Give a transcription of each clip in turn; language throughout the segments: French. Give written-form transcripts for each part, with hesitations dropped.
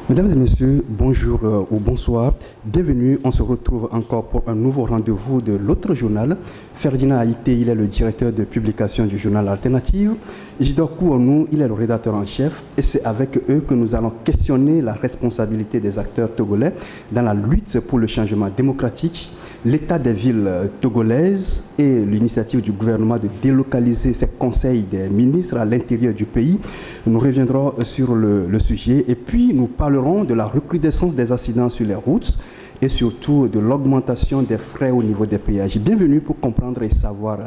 Mesdames et messieurs, bonjour ou bonsoir. Bienvenue, on se retrouve encore pour un nouveau rendez-vous de l'autre journal. Ferdinand Haïté, il est le directeur de publication du journal Alternative. Isidore Kouanou, il est le rédacteur en chef. Et c'est avec eux que nous allons questionner la responsabilité des acteurs togolais dans la lutte pour le changement démocratique, l'état des villes togolaises et l'initiative du gouvernement de délocaliser ses conseils des ministres à l'intérieur du pays. Nous reviendrons sur le sujet et puis nous parlerons de la recrudescence des accidents sur les routes et surtout de l'augmentation des frais au niveau des péages. Bienvenue pour comprendre et savoir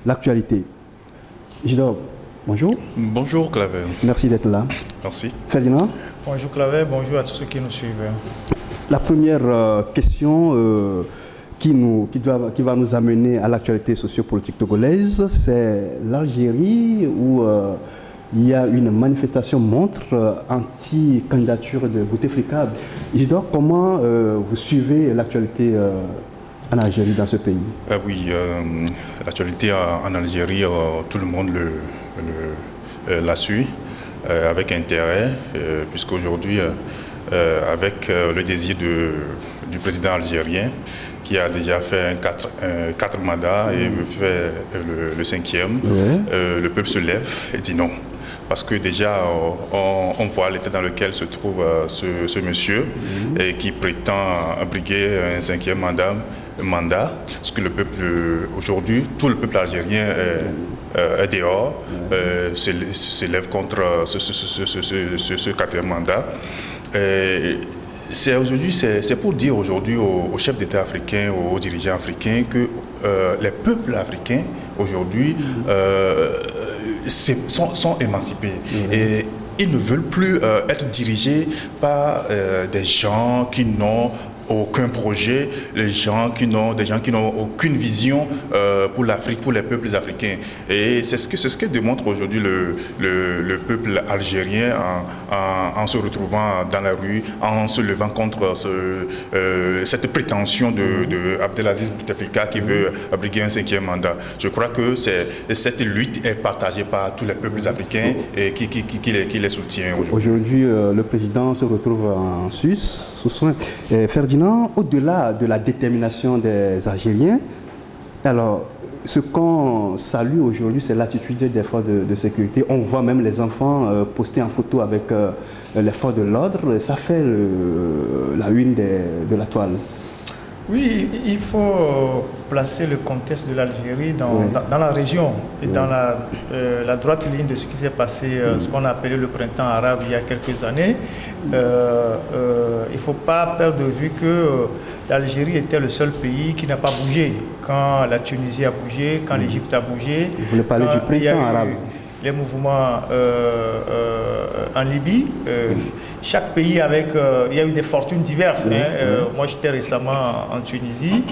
l'actualité. Gidor, bonjour. Bonjour Claver. Merci d'être là. Merci. Ferdinand. Bonjour Claver, bonjour à tous ceux qui nous suivent. La première question qui va nous amener à l'actualité sociopolitique togolaise, c'est l'Algérie où il y a une manifestation montre anti-candidature de Bouteflika. Isidore, comment vous suivez l'actualité en Algérie, dans ce pays? Oui, l'actualité en Algérie, tout le monde la suit avec intérêt, puisqu'aujourd'hui, avec le désir du président algérien, qui a déjà fait quatre mandats et veut faire le cinquième, le peuple se lève et dit non. Parce que déjà, on voit l'état dans lequel se trouve ce monsieur et qui prétend briguer un cinquième mandat. Parce que le peuple, aujourd'hui, tout le peuple algérien est dehors, s'élève contre ce quatrième mandat. C'est pour dire aujourd'hui aux chefs d'État africains, aux dirigeants africains que les peuples africains aujourd'hui sont émancipés. Et ils ne veulent plus être dirigés par des gens qui n'ont aucun projet, des gens qui n'ont aucune vision pour l'Afrique, pour les peuples africains. Et c'est ce que démontre aujourd'hui le peuple algérien en se retrouvant dans la rue, en se levant contre cette prétention de Abdelaziz Bouteflika qui veut briguer un cinquième mandat. Je crois que cette lutte est partagée par tous les peuples africains et qui les soutient aujourd'hui. Aujourd'hui, le président se retrouve en Suisse, sous soin. Ferdinand, au-delà de la détermination des Algériens, alors ce qu'on salue aujourd'hui, c'est l'attitude des forces de sécurité. On voit même les enfants postés en photo avec les forces de l'ordre. Ça fait la une de la toile. Oui, il faut placer le contexte de l'Algérie dans la région et dans la droite ligne de ce qui s'est passé, ce qu'on a appelé le printemps arabe il y a quelques années. Il ne faut pas perdre de vue que l'Algérie était le seul pays qui n'a pas bougé. Quand la Tunisie a bougé, quand l'Égypte a bougé. Vous voulez parler du printemps arabe? Les mouvements en Libye, chaque pays il y a eu des fortunes diverses. Moi j'étais récemment en Tunisie,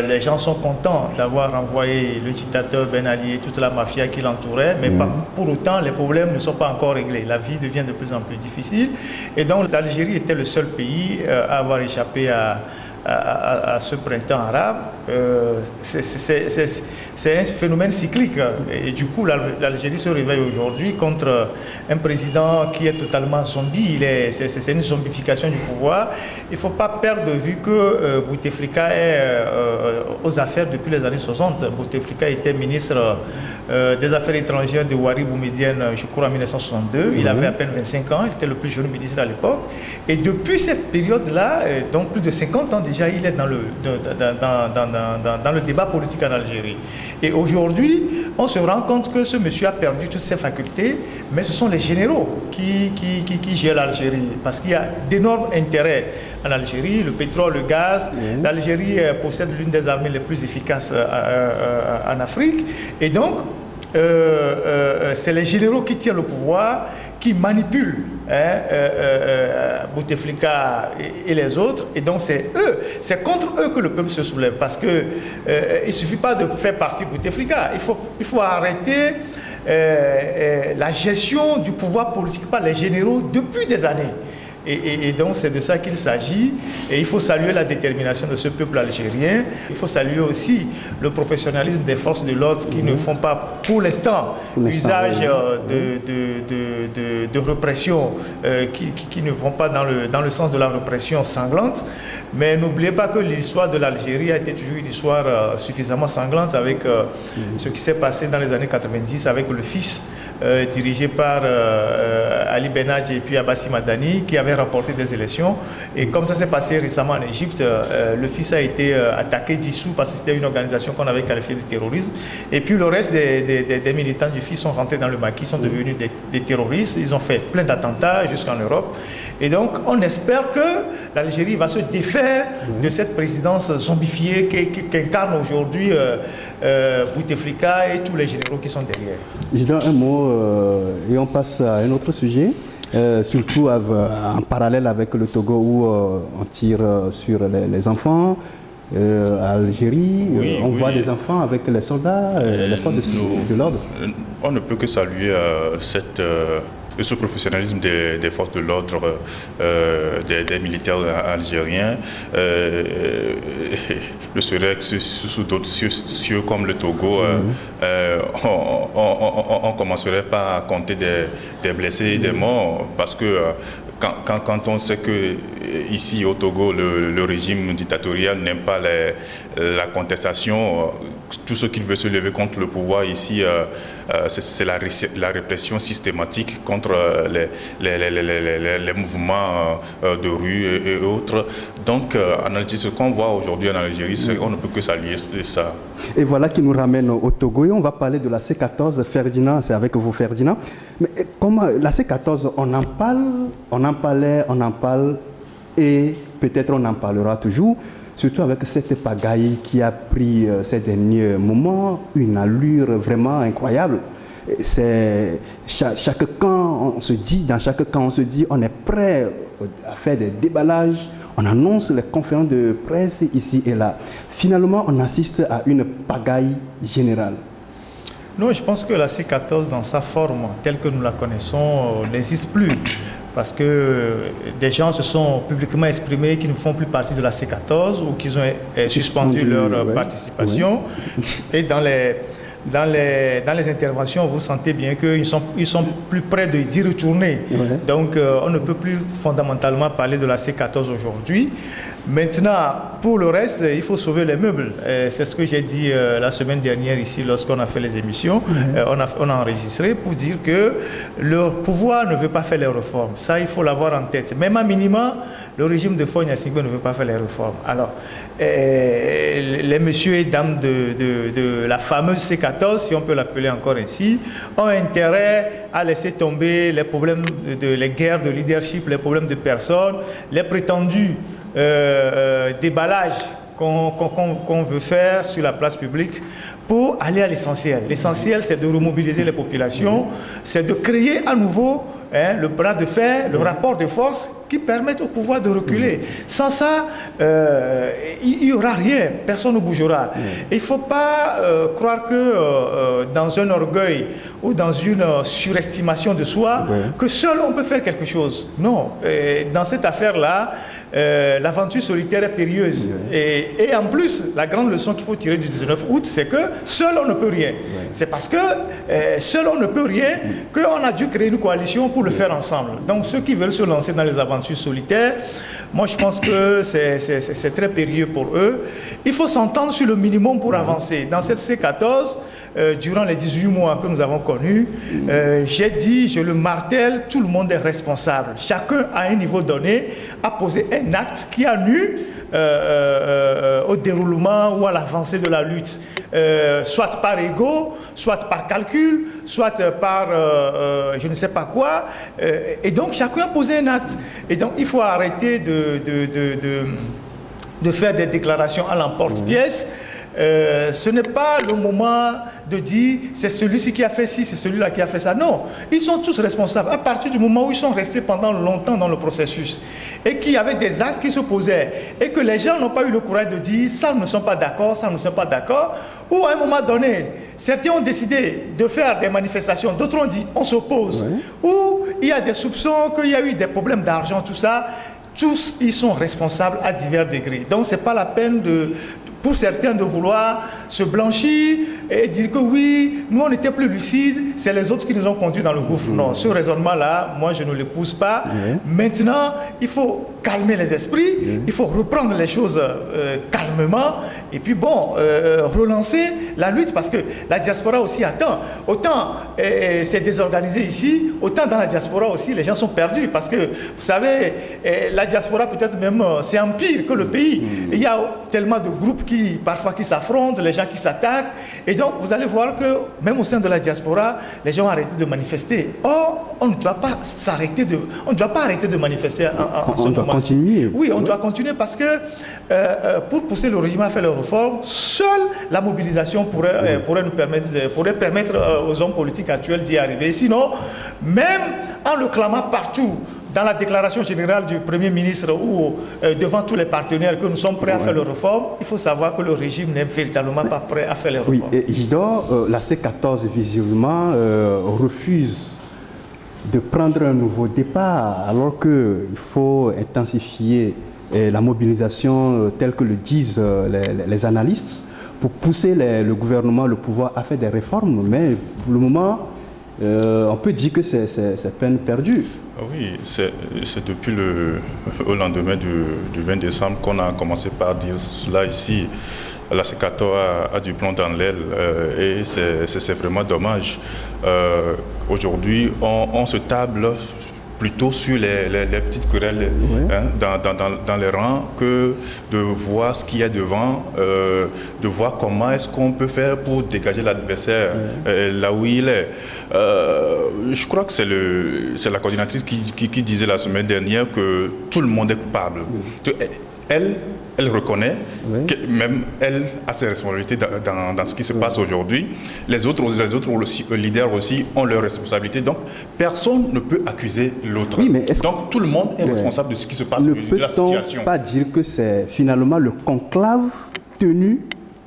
les gens sont contents d'avoir envoyé le dictateur Ben Ali et toute la mafia qui l'entourait, mais pour autant les problèmes ne sont pas encore réglés, la vie devient de plus en plus difficile et donc l'Algérie était le seul pays à avoir échappé à ce printemps arabe. C'est un phénomène cyclique et du coup l'Algérie se réveille aujourd'hui contre un président qui est totalement zombie. C'est une zombification du pouvoir. Il ne faut pas perdre de vue que Bouteflika est aux affaires depuis les années 60. Bouteflika était ministre des Affaires étrangères de Ouari Boumediene, je crois en 1962. Il avait à peine 25 ans, il était le plus jeune ministre à l'époque. Et depuis cette période-là, donc plus de 50 ans déjà, il est dans le débat politique en Algérie. Et aujourd'hui, on se rend compte que ce monsieur a perdu toutes ses facultés, mais ce sont les généraux qui gèrent l'Algérie, parce qu'il y a d'énormes intérêts en Algérie, le pétrole, le gaz. L'Algérie possède l'une des armées les plus efficaces en Afrique, et donc c'est les généraux qui tiennent le pouvoir, qui manipulent Bouteflika et les autres, et donc c'est contre eux que le peuple se soulève, parce que il ne suffit pas de faire partie de Bouteflika, il faut arrêter la gestion du pouvoir politique par les généraux depuis des années. Et donc c'est de ça qu'il s'agit, et il faut saluer la détermination de ce peuple algérien. Il faut saluer aussi le professionnalisme des forces de l'ordre qui ne font pas pour l'instant usage de répression, qui ne vont pas dans le sens de la répression sanglante. Mais n'oubliez pas que l'histoire de l'Algérie a été toujours une histoire suffisamment sanglante, avec ce qui s'est passé dans les années 90 avec le fils dirigé par Ali Benadj et puis Abbassi Madani, qui avait remporté des élections. Et comme ça s'est passé récemment en Égypte, le fils a été attaqué, dissous, parce que c'était une organisation qu'on avait qualifiée de terrorisme. Et puis le reste des militants du fils sont rentrés dans le maquis, sont devenus des terroristes. Ils ont fait plein d'attentats jusqu'en Europe. Et donc on espère que l'Algérie va se défaire de cette présidence zombifiée qu'incarne aujourd'hui Bouteflika et tous les généraux qui sont derrière. Je donne un mot et on passe à un autre sujet, surtout en parallèle avec le Togo, où on tire sur les enfants. À Algérie, on voit des enfants avec les soldats, les forces de l'ordre. On ne peut que saluer ce professionnalisme des forces de l'ordre, des militaires algériens. Le serait sous d'autres cieux comme le Togo, on commencerait pas à compter des blessés et des morts, parce que quand on sait que ici au Togo, le régime dictatorial n'aime pas la contestation, tout ce qu'il veut se lever contre le pouvoir ici, c'est la répression systématique contre les mouvements de rue et autres. Donc en Algérie, ce qu'on voit aujourd'hui en Algérie, on ne peut que saluer ça. Et voilà qui nous ramène au Togo, et on va parler de la C14. Ferdinand, c'est avec vous Ferdinand. Mais comment la C14, on en parle, on en parlait, on en parle, et peut-être on en parlera toujours, surtout avec cette pagaille qui a pris ces derniers moments une allure vraiment incroyable. C'est chaque camp, on se dit, dans chaque camp, on se dit, on est prêt à faire des déballages, on annonce les conférences de presse ici et là. Finalement, on assiste à une pagaille générale. Non, je pense que la C14, dans sa forme telle que nous la connaissons, n'existe plus. Parce que des gens se sont publiquement exprimés qui ne font plus partie de la C14 ou qui ont suspendu leur participation. Et dans les interventions, vous sentez bien qu'ils sont plus près d'y retourner. Donc, on ne peut plus fondamentalement parler de la C14 aujourd'hui. Maintenant, pour le reste, il faut sauver les meubles. C'est ce que j'ai dit la semaine dernière ici lorsqu'on a fait les émissions. On a enregistré pour dire que leur pouvoir ne veut pas faire les réformes. Ça, il faut l'avoir en tête. Même à minima, le régime de Faure Gnassingbé ne veut pas faire les réformes. Alors, les messieurs et dames de la fameuse C14, si on peut l'appeler encore ainsi, ont intérêt à laisser tomber les problèmes les guerres de leadership, les problèmes de personnes, les prétendus déballage qu'on veut faire sur la place publique pour aller à l'essentiel. L'essentiel, c'est de remobiliser les populations, c'est de créer à nouveau le bras de fer, le rapport de force qui permettent au pouvoir de reculer. Sans ça, il n'y aura rien, personne ne bougera. Il ne faut pas croire que dans un orgueil ou dans une surestimation de soi, que seul on peut faire quelque chose. Non, dans cette affaire-là, l'aventure solitaire est périlleuse. Et en plus, la grande leçon qu'il faut tirer du 19 août, c'est que seul on ne peut rien. C'est parce que seul on ne peut rien qu'on a dû créer une coalition pour le faire ensemble. Donc ceux qui veulent se lancer dans les aventures solitaires, moi je pense que c'est très périlleux pour eux. Il faut s'entendre sur le minimum pour avancer. Dans cette C14, durant les 18 mois que nous avons connus, j'ai dit, je le martèle, tout le monde est responsable. Chacun, à un niveau donné, a posé un acte qui a nu au déroulement ou à l'avancée de la lutte, soit par ego, soit par calcul, soit par je ne sais pas quoi, et donc chacun a posé un acte. Et donc il faut arrêter de faire des déclarations à l'emporte-pièce. Ce n'est pas le moment de dire c'est celui-ci qui a fait ci, c'est celui-là qui a fait ça. Non, ils sont tous responsables à partir du moment où ils sont restés pendant longtemps dans le processus et qu'il y avait des actes qui se posaient et que les gens n'ont pas eu le courage de dire ça, nous ne sommes pas d'accord, ça, nous ne sommes pas d'accord. Ou à un moment donné, certains ont décidé de faire des manifestations, d'autres ont dit on s'oppose. Ou il y a des soupçons qu'il y a eu des problèmes d'argent, tout ça. Tous, ils sont responsables à divers degrés. Donc, ce n'est pas la peine pour certains de vouloir se blanchir et dire que oui, nous on était plus lucides, c'est les autres qui nous ont conduits dans le gouffre. Non, ce raisonnement-là, moi je ne l'épouse pas. Maintenant, il faut calmer les esprits, il faut reprendre les choses calmement et puis bon, relancer la lutte parce que la diaspora aussi attend. Autant c'est désorganisé ici, autant dans la diaspora aussi les gens sont perdus parce que vous savez, la diaspora peut-être même c'est en pire que le pays. Il y a tellement de groupes qui s'affrontent, les gens qui s'attaquent. Et donc, vous allez voir que même au sein de la diaspora, les gens ont arrêté de manifester. Or, on ne doit pas arrêter de manifester en ce moment. On doit continuer. Oui, on doit continuer parce que pour pousser le régime à faire les réformes, seule la mobilisation pourrait permettre aux hommes politiques actuels d'y arriver. Sinon, même en le clamant partout, dans la déclaration générale du Premier ministre ou devant tous les partenaires que nous sommes prêts à faire les réformes, il faut savoir que le régime n'est véritablement pas prêt à faire les réformes. Oui, Isidore, la C14 visiblement refuse de prendre un nouveau départ alors qu'il faut intensifier la mobilisation telle que le disent les analystes pour pousser le gouvernement, le pouvoir à faire des réformes. Mais pour le moment, on peut dire que c'est peine perdue. Oui, c'est depuis au lendemain du 20 décembre qu'on a commencé par dire cela ici. La C14 a du plomb dans l'aile et c'est vraiment dommage. Aujourd'hui, on se table plutôt sur les petites querelles dans les rangs que de voir ce qu'il y a devant, de voir comment est-ce qu'on peut faire pour dégager l'adversaire là où il est. Je crois que c'est la coordinatrice qui disait la semaine dernière que tout le monde est coupable. Elle reconnaît que même elle a ses responsabilités dans ce qui se passe aujourd'hui. Les autres leaders aussi ont leurs responsabilités. Donc, personne ne peut accuser l'autre. Oui, donc, tout le monde est responsable de ce qui se passe, de la situation. Ne peut-on pas dire que c'est finalement le conclave tenu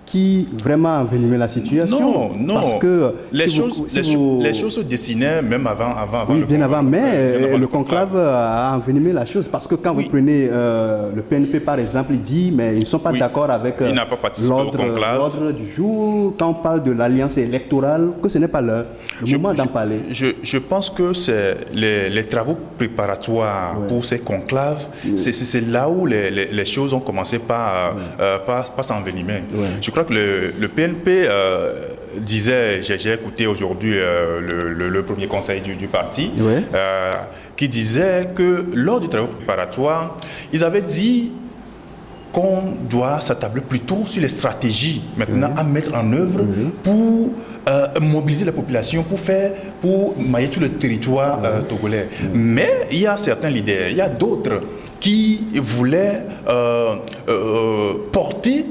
qui vraiment a envenimé la situation? Non. Parce que les choses se dessinaient même avant oui, bien avant, mais le conclave a envenimé la chose. Parce que quand vous prenez le PNP par exemple, il dit mais ils ne sont pas d'accord avec l'ordre du jour. Quand on parle de l'alliance électorale, que ce n'est pas le moment d'en parler. Je pense que c'est les travaux préparatoires pour ces conclaves, c'est là où les choses ont commencé par s'envenimer. Je crois que le PNP disait, j'ai écouté aujourd'hui le premier conseil du parti, qui disait que lors du travail préparatoire, ils avaient dit qu'on doit s'attabler plutôt sur les stratégies maintenant à mettre en œuvre pour mobiliser la population, pour mailler tout le territoire togolais. Mais il y a certains leaders, il y a d'autres qui voulaient porter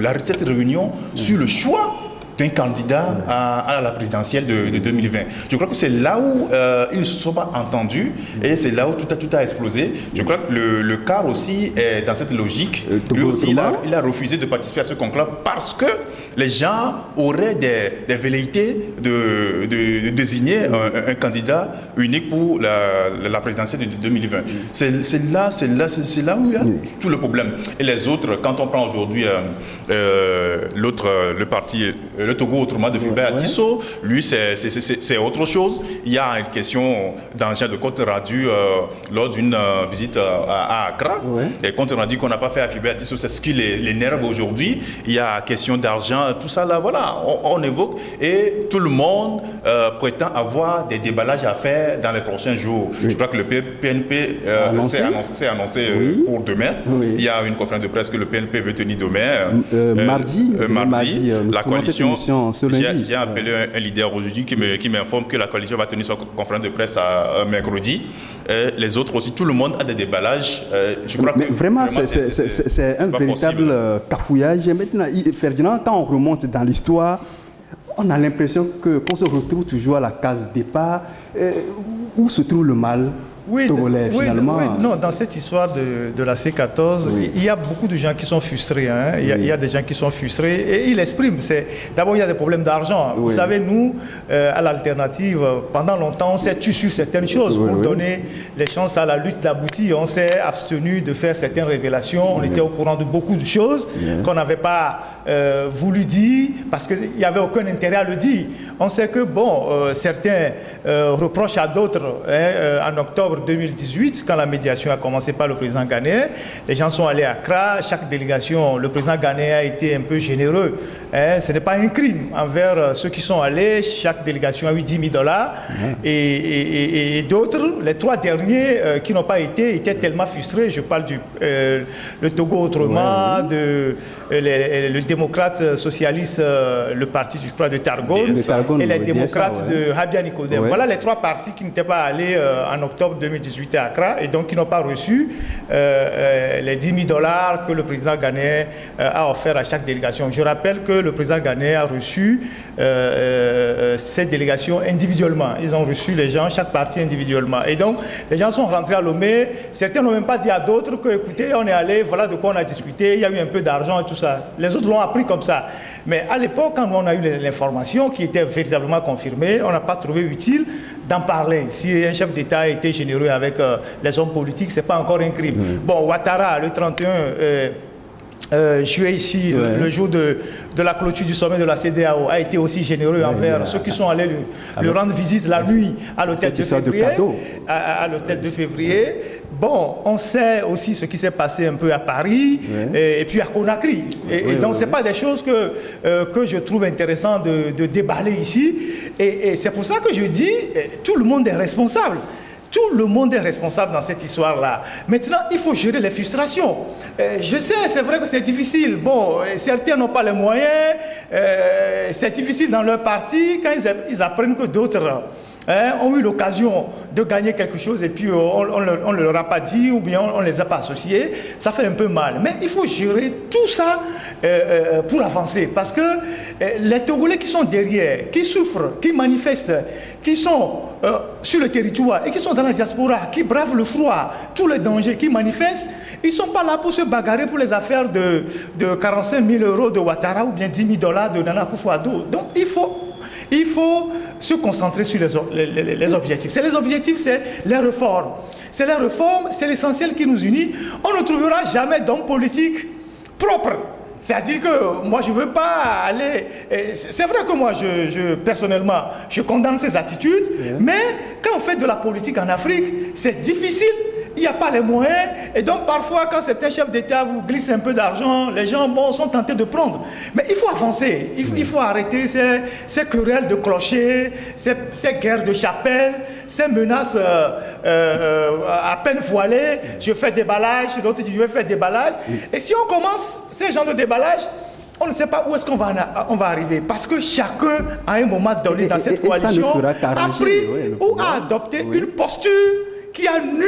l'arrêt de cette réunion sur le choix d'un candidat à la présidentielle de 2020. Je crois que c'est là où ils ne se sont pas entendus et c'est là où tout a explosé. Je crois que le CAR aussi est dans cette logique. Lui aussi, il a refusé de participer à ce conclave parce que les gens auraient des velléités de désigner un candidat unique pour la présidentielle de 2020. C'est là où il y a tout le problème. Et les autres, quand on prend aujourd'hui le parti le Togo autrement de Fulbert Tissot, lui c'est autre chose. Il y a une question d'engin de compte rendu lors d'une visite à Accra. Et compte rendu qu'on n'a pas fait à Fulbert Tissot, c'est ce qui l'énerve aujourd'hui. Il y a question d'argent, tout ça là, voilà, on évoque et tout le monde prétend avoir des déballages à faire dans les prochains jours. Je crois que le PNP s'est annoncé pour demain. Il y a une conférence de presse que le PNP veut tenir demain. Mardi, la coalition, j'ai appelé un leader aujourd'hui qui m'informe que la coalition va tenir son conférence de presse à mercredi. Les autres aussi, tout le monde a des déballages. Je crois que vraiment c'est un véritable cafouillage. Et maintenant, Ferdinand, quand on remonte dans l'histoire, on a l'impression qu'on se retrouve toujours à la case départ. Où se trouve le mal togolais finalement? Non, dans cette histoire de la C14, il y a beaucoup de gens qui sont frustrés. Hein. Il y a des gens qui sont frustrés et ils l'expriment. D'abord, il y a des problèmes d'argent. Vous savez, nous, à l'alternative, pendant longtemps, on s'est tué sur certaines choses pour donner les chances à la lutte d'aboutir. On s'est abstenu de faire certaines révélations. On était au courant de beaucoup de choses qu'on n'avait pas voulu dire parce qu'il n'y avait aucun intérêt à le dire. On sait que, certains reprochent à d'autres. En octobre 2018, quand la médiation a commencé par le président ghanéen, les gens sont allés à Accra, chaque délégation, le président ghanéen a été un peu généreux. Ce n'est pas un crime envers ceux qui sont allés, chaque délégation a eu $10 000 et d'autres, les 3 derniers qui n'ont pas été, étaient tellement frustrés. Je parle le Togo autrement, le démocrate socialiste, le parti, je crois, de Targone, et les démocrates de Habia Nicodème. Voilà les 3 partis qui n'étaient pas allés en octobre 2018 à Accra et donc qui n'ont pas reçu les $10 000 que le président ghanéen a offert à chaque délégation. Je rappelle que le président ghanéen a reçu cette délégation individuellement. Ils ont reçu les gens, chaque parti individuellement. Et donc, les gens sont rentrés à Lomé. Certains n'ont même pas dit à d'autres que, écoutez, on est allé, voilà de quoi on a discuté, il y a eu un peu d'argent et tout ça. Les autres l'ont appris comme ça. Mais à l'époque, quand on a eu l'information qui était véritablement confirmée, on n'a pas trouvé utile d'en parler. Si un chef d'État a été généreux avec les hommes politiques, ce n'est pas encore un crime. Bon, Ouattara, le 31 juillet ici, le jour de la clôture du sommet de la CEDEAO, a été aussi généreux envers ceux qui sont allés lui rendre visite la nuit à l'hôtel de février. À l'hôtel de février. Bon, on sait aussi ce qui s'est passé un peu à Paris et puis à Conakry. Et donc, ce n'est pas des choses que je trouve intéressant de déballer ici. Et c'est pour ça que je dis, tout le monde est responsable. Tout le monde est responsable dans cette histoire-là. Maintenant, il faut gérer les frustrations. Je sais, c'est vrai que c'est difficile. Bon, certains n'ont pas les moyens. C'est difficile dans leur parti quand ils apprennent que d'autres ont eu l'occasion de gagner quelque chose et puis on ne leur a pas dit ou bien on ne les a pas associés. Ça fait un peu mal. Mais il faut gérer tout ça pour avancer. Parce que les Togolais qui sont derrière, qui souffrent, qui manifestent, qui sont sur le territoire et qui sont dans la diaspora, qui bravent le froid, tous les dangers, qui manifestent, ils ne sont pas là pour se bagarrer pour les affaires de 45 000 € de Ouattara ou bien 10 000 $ de Nana Akufo-Addo. Donc il faut se concentrer sur les objectifs. Les objectifs, c'est les réformes. C'est les réformes, c'est l'essentiel qui nous unit. On ne trouvera jamais d'homme politique propre. C'est-à-dire que moi, je ne veux pas aller... C'est vrai que moi, personnellement, je condamne ces attitudes, mais quand on fait de la politique en Afrique, c'est difficile. Il n'y a pas les moyens. Et donc, parfois, quand certains chefs d'État vous glissent un peu d'argent, les gens sont tentés de prendre. Mais il faut avancer. Il faut arrêter ces querelles de clochers, ces guerres de chapelle, ces menaces à peine voilées. Je fais déballage, l'autre dit je vais faire déballage. Et si on commence ces genres de déballage, on ne sait pas où est-ce qu'on va arriver. Parce que chacun, à un moment donné dans cette coalition, a pris ou a adopté une posture qui a nu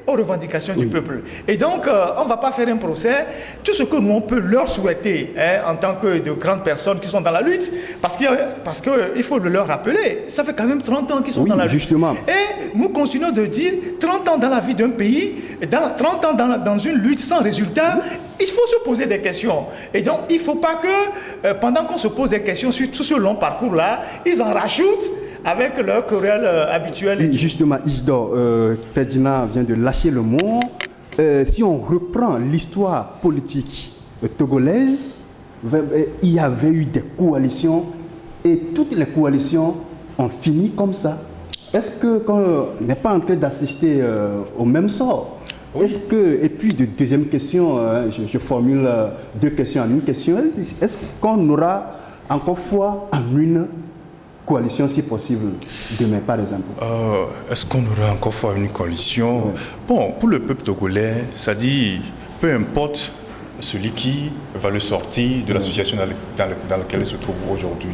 aux revendications du peuple. Et donc, on ne va pas faire un procès. Tout ce que nous, on peut leur souhaiter, en tant que de grandes personnes qui sont dans la lutte, parce qu'il faut le leur rappeler, ça fait quand même 30 ans qu'ils sont dans la lutte. Justement. Et nous continuons de dire, 30 ans dans la vie d'un pays, 30 ans dans une lutte sans résultat, il faut se poser des questions. Et donc, il ne faut pas que, pendant qu'on se pose des questions sur tout ce long parcours-là, ils en rajoutent avec leur querelle habituelle. Justement, Isidore, Ferdinand vient de lâcher le mot. Si on reprend l'histoire politique togolaise, il y avait eu des coalitions et toutes les coalitions ont fini comme ça. Est-ce qu'on n'est pas en train d'assister au même sort? Oui. Est-ce que, et puis, deuxième question, je formule deux questions en une question, est-ce qu'on aura encore foi en une coalition si possible demain, par exemple? Est-ce qu'on aura encore foi en une coalition? Bon, pour le peuple togolais, ça dit, peu importe celui qui va le sortir de la situation dans laquelle il se trouve aujourd'hui.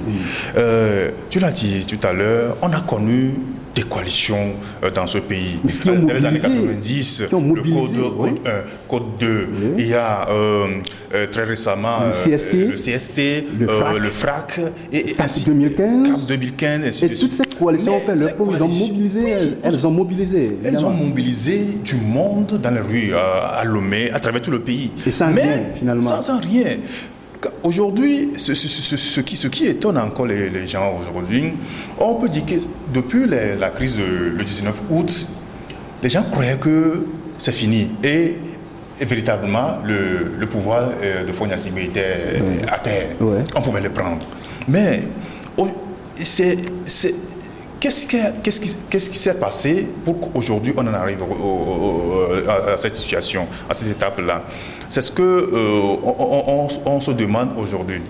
Tu l'as dit tout à l'heure, on a connu des coalitions dans ce pays. Dans les années 90, le Code 2, il y a très récemment le CST, le FRAC, et CAP 2015. CAP 2015. Et toutes ces coalitions ont fait leur preuve, elles ont mobilisé. Elles ont mobilisé du monde dans les rues, à Lomé, à travers tout le pays. Et sans rien, finalement. Sans rien. Aujourd'hui, ce qui étonne encore les gens aujourd'hui, on peut dire que depuis la crise le 19 août, les gens croyaient que c'est fini. Et véritablement, le pouvoir de Fognassigbe était à terre. On pouvait le prendre. Mais qu'est-ce qui s'est passé pour qu'aujourd'hui on en arrive à cette situation, à cette étape-là? C'est ce qu'on se demande aujourd'hui.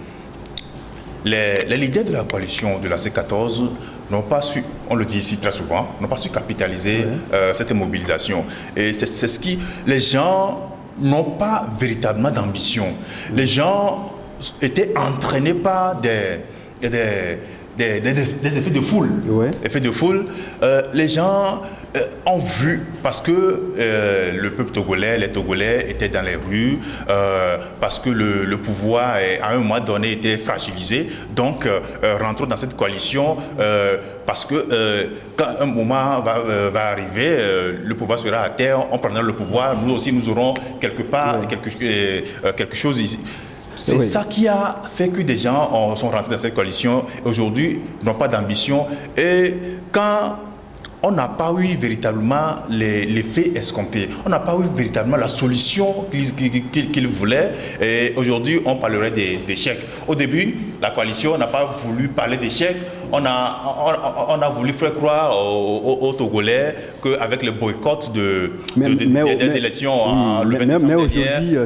Les leaders de la coalition de la C14 n'ont pas su, on le dit ici très souvent, n'ont pas su capitaliser cette mobilisation. Et c'est ce qui... Les gens n'ont pas véritablement d'ambition. Les gens étaient entraînés par des effets de foule. Effets de foule. Les gens ont vu, parce que le peuple togolais, les Togolais étaient dans les rues, parce que le pouvoir, à un moment donné, était fragilisé. Donc, rentrons dans cette coalition, parce que quand un moment va arriver, le pouvoir sera à terre, on prendra le pouvoir, nous aussi, nous aurons quelque part quelque chose ici. C'est ça qui a fait que des gens sont rentrés dans cette coalition et aujourd'hui n'ont pas d'ambition. Et quand on n'a pas eu véritablement l'effet escompté, on n'a pas eu véritablement la solution qu'ils voulaient, et aujourd'hui on parlerait d'échecs. Au début, la coalition n'a pas voulu parler d'échecs. On a voulu faire croire aux Togolais qu'avec le boycott des élections le 29 mais aujourd'hui,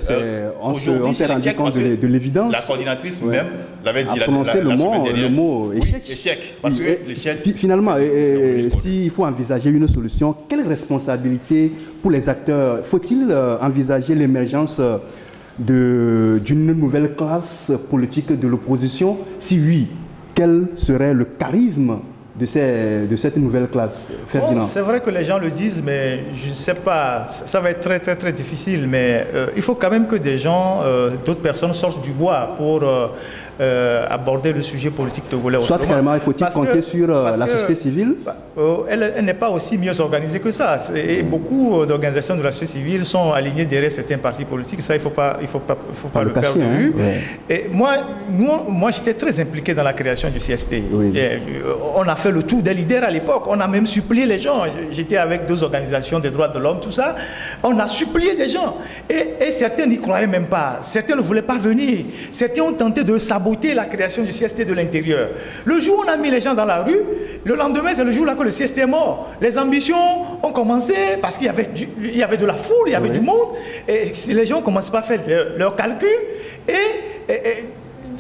on s'est rendu compte de l'évidence. La coordinatrice même l'avait dit la semaine dernière. Le mot échec. Oui, échec. Parce que l'échec... Finalement, s'il faut envisager une solution, quelle responsabilité pour les acteurs? Faut-il envisager l'émergence d'une nouvelle classe politique de l'opposition? Si oui, quel serait le charisme de cette nouvelle classe, Ferdinand? C'est vrai que les gens le disent, mais je ne sais pas, ça va être très très très difficile, mais il faut quand même que des gens, d'autres personnes sortent du bois pour aborder le sujet politique togolais. Soit carrément, il faut-il compter sur la société civile? Elle n'est pas aussi mieux organisée que ça. Et beaucoup d'organisations de la société civile sont alignées derrière certains partis politiques. Ça, il ne faut pas le perdre de vue. Et moi j'étais très impliqué dans la création du CST. On a fait le tour des leaders à l'époque. On a même supplié les gens. J'étais avec 2 organisations des droits de l'homme, tout ça. On a supplié des gens. Et certains n'y croyaient même pas. Certains ne voulaient pas venir. Certains ont tenté de saboter la création du CST de l'intérieur. Le jour où on a mis les gens dans la rue, le lendemain, c'est le jour là que le CST est mort. Les ambitions ont commencé parce qu'il y avait de la foule, il y avait du monde. Et les gens ne commencent pas à faire leurs calculs. Et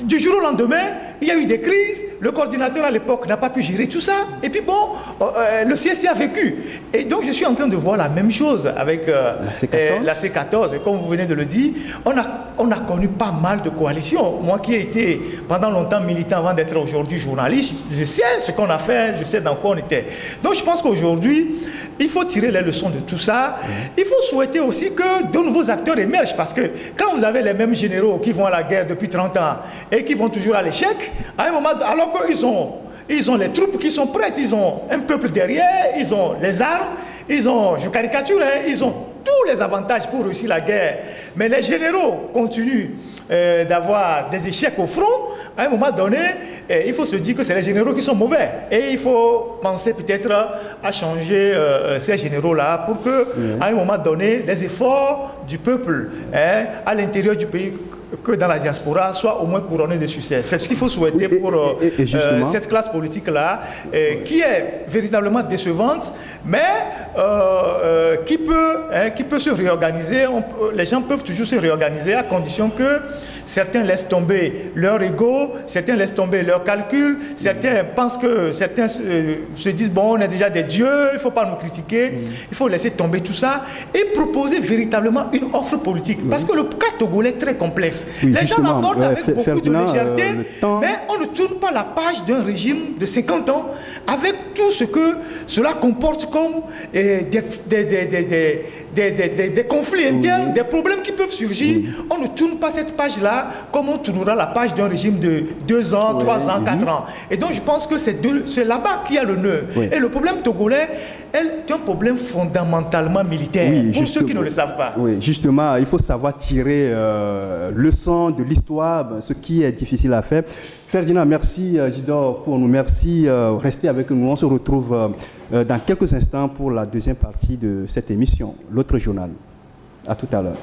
du jour au lendemain, il y a eu des crises. Le coordinateur à l'époque n'a pas pu gérer tout ça. Et puis bon, le CST a vécu. Et donc je suis en train de voir la même chose avec la C14. Et comme vous venez de le dire, on a connu pas mal de coalitions. Moi qui ai été pendant longtemps militant avant d'être aujourd'hui journaliste, je sais ce qu'on a fait, je sais dans quoi on était. Donc je pense qu'aujourd'hui, il faut tirer les leçons de tout ça. Il faut souhaiter aussi que de nouveaux acteurs émergent. Parce que quand vous avez les mêmes généraux qui vont à la guerre depuis 30 ans et qui vont toujours à l'échec, à un moment, alors qu'ils ont les troupes qui sont prêtes, ils ont un peuple derrière, ils ont les armes, ils ont, je caricature, ils ont tous les avantages pour réussir la guerre. Mais les généraux continuent d'avoir des échecs au front. À un moment donné, il faut se dire que c'est les généraux qui sont mauvais. Et il faut penser peut-être à changer ces généraux-là pour que, à un moment donné, les efforts du peuple à l'intérieur du pays que dans la diaspora soit au moins couronné de succès. C'est ce qu'il faut souhaiter pour cette classe politique-là, qui est véritablement décevante, mais qui peut se réorganiser. Les gens peuvent toujours se réorganiser à condition que certains laissent tomber leur ego, certains laissent tomber leurs calculs, certains pensent que certains se disent bon, on est déjà des dieux, il ne faut pas nous critiquer, il faut laisser tomber tout ça et proposer véritablement une offre politique. Parce que le cas togolais est très complexe. Oui, les gens l'abordent avec beaucoup Ferdinand, de légèreté, mais on ne tourne pas la page d'un régime de 50 ans avec tout ce que cela comporte comme des conflits internes, des problèmes qui peuvent surgir. On ne tourne pas cette page-là comme on tournera la page d'un régime de 2 ans, 3 ans, 4 ans. Et donc je pense que c'est là-bas qu'il y a le nœud. Et le problème togolais est un problème fondamentalement militaire, pour ceux qui ne le savent pas. Oui, justement, il faut savoir tirer leçon de l'histoire, ce qui est difficile à faire. Ferdinand, merci. Jidor Kouanou, merci. Restez avec nous. On se retrouve dans quelques instants pour la deuxième partie de cette émission, l'autre journal. À tout à l'heure.